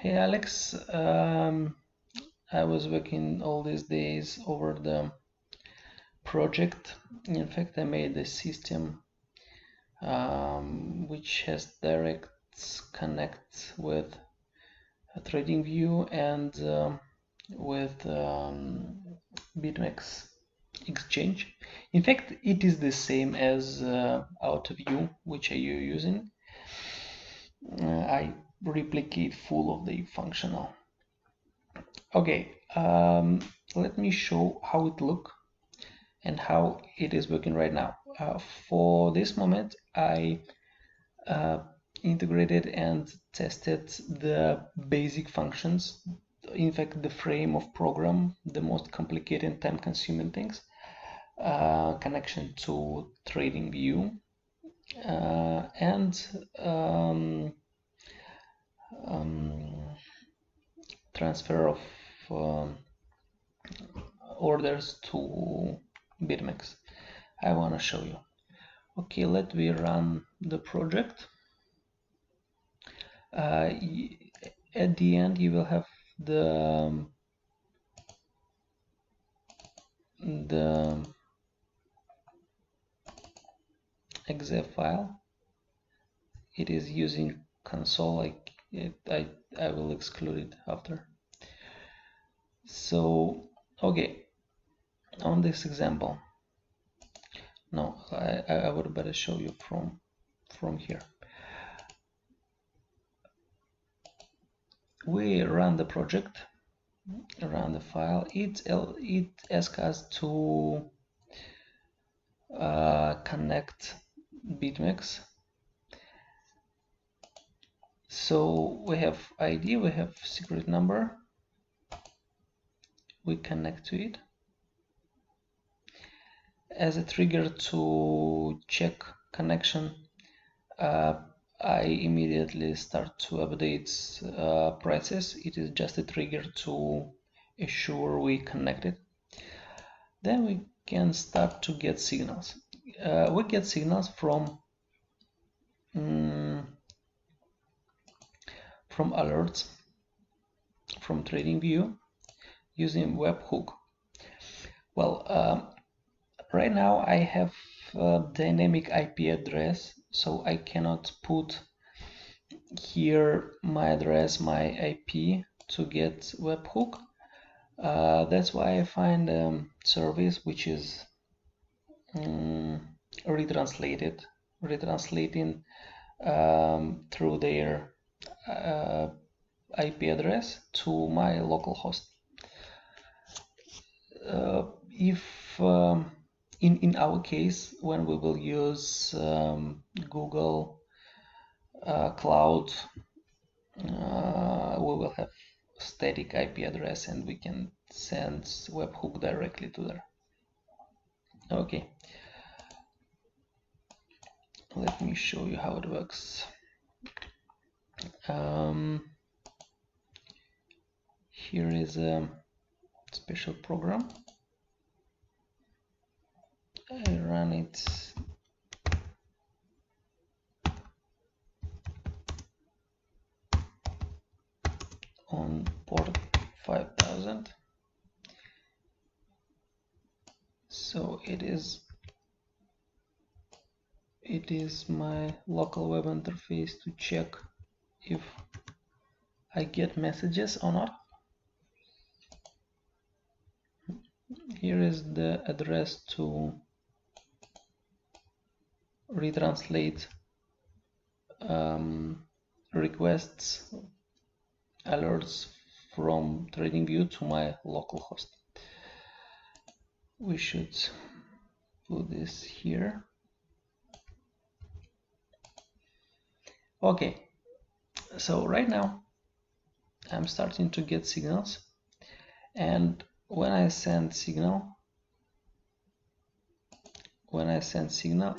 Hey Alex, I was working all these days over the project. In fact, I made a system which has direct connect with TradingView and with BitMEX exchange. In fact, it is the same as AutoView, which are you using. I replicate full of the functional. Okay, let me show how it look and how it is working right now. For this moment, I integrated and tested the basic functions. In fact, the frame of program, the most complicated and time-consuming things, connection to TradingView, and transfer of orders to BitMEX. I want to show you. Okay, let me run the project. At the end, you will have the exe file. It is using console. I will exclude it after. So okay, on this example, no, I would better show you from here. We run the project, run the file. It asks us to connect BitMEX. So we have ID, we have secret number. We connect to it. As a trigger to check connection, I immediately start to update prices. It is just a trigger to assure we connected. Then we can start to get signals. We get signals from alerts from TradingView using webhook. Well, right now I have a dynamic IP address, so I cannot put here my address, my IP to get webhook. That's why I find a service which is retranslating through their IP address to my local host. If in our case, when we will use Google Cloud, we will have static IP address and we can send webhook directly to there. Okay, let me show you how it works. Here is a special program. I run it on port 5000. So it is my local web interface to check if I get messages or not. Here is the address to retranslate requests, alerts from TradingView to my local host. We should put this here. Okay, so right now I'm starting to get signals, and when I send signal,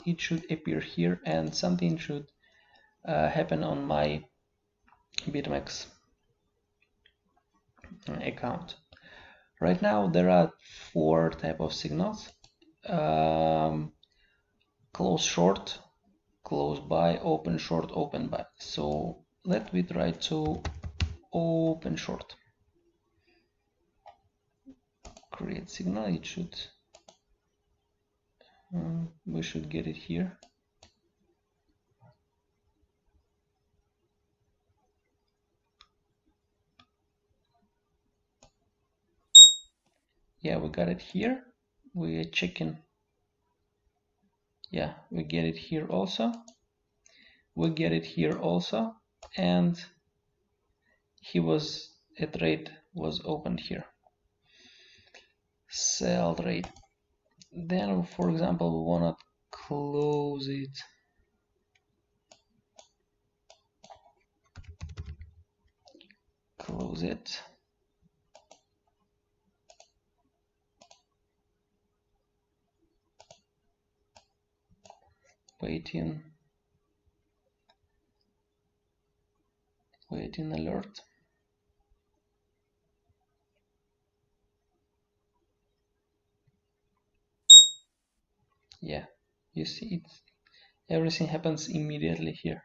it should appear here and something should happen on my BitMEX account. Right now there are 4 type of signals: close short, close buy, open short, open buy. So let me try to open short. Create signal. It should we should get it here. Yeah, we got it here. We are checking. Yeah, we get it here also. We get it here also, and a trade was opened here. Sell trade. Then, for example, we want to close it. Close it. Waiting alert. Yeah, you see it. Everything happens immediately here.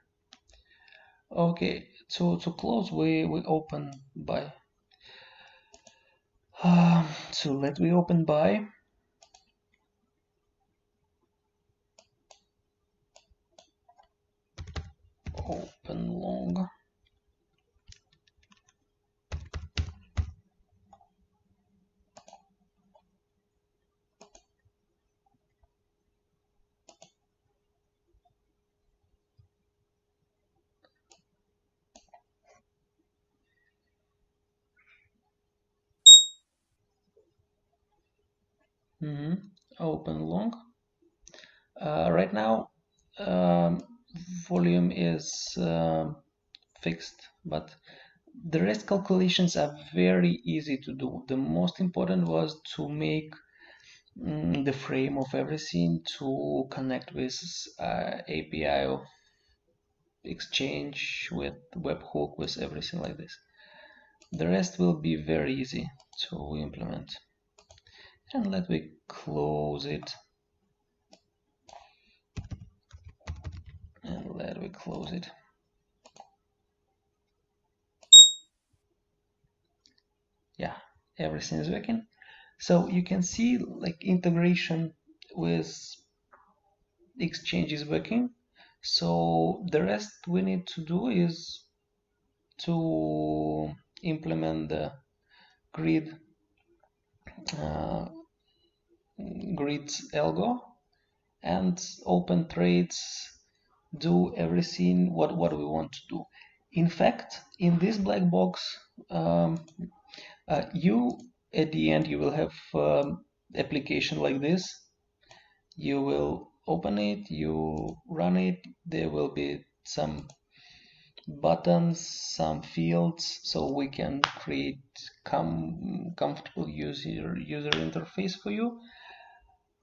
Okay, so to close, we open buy. So let me open buy. Open long. Open long. Right now, volume is fixed, but the rest calculations are very easy to do. The most important was to make the frame of everything to connect with API of Exchange, with webhook, with everything like this. The rest will be very easy to implement. And let me close it. And let me close it. Yeah, everything is working. So you can see like integration with Exchange is working. So the rest we need to do is to implement the grid grids algo and open trades, do everything what we want to do. In fact, in this black box, you at the end you will have application like this. You will open it, you run it, there will be some buttons, some fields, so we can create comfortable user interface for you.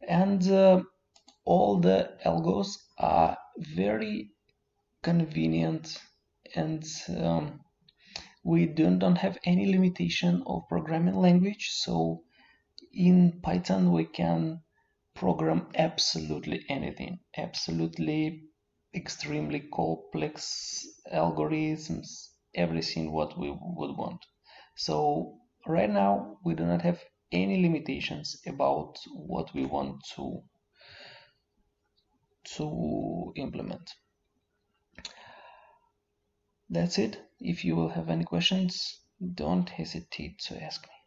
And all the algos are very convenient, and we don't have any limitation of programming language. So in Python we can program absolutely anything, absolutely extremely complex algorithms, everything what we would want. So right now we do not have any limitations about what we want to implement. That's it. If you will have any questions, don't hesitate to ask me.